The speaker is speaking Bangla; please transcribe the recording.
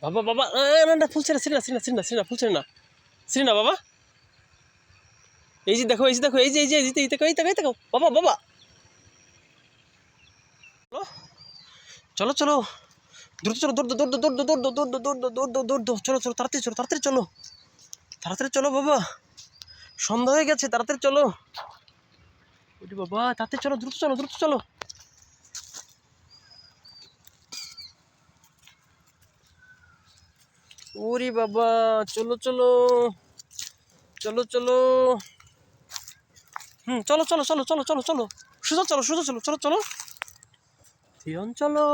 বাবা বাবা না না ফুলছে না, ফুলছে না, না বাবা। এই যে দেখো, এই দেখো বাবা বাবা। চলো চলো, দ্রুত চলো, দৌড়, চলো চলো, তাড়াতাড়ি চলো বাবা, সন্ধ্যা হয়ে গেছে, তাড়াতাড়ি চলো। ওরে বাবা, তাড়াতাড়ি চলো, দ্রুত চলো। ওরে বাবা, চলো চলো চলো। চলো। সুজা চলো, ধিয়ন চলো।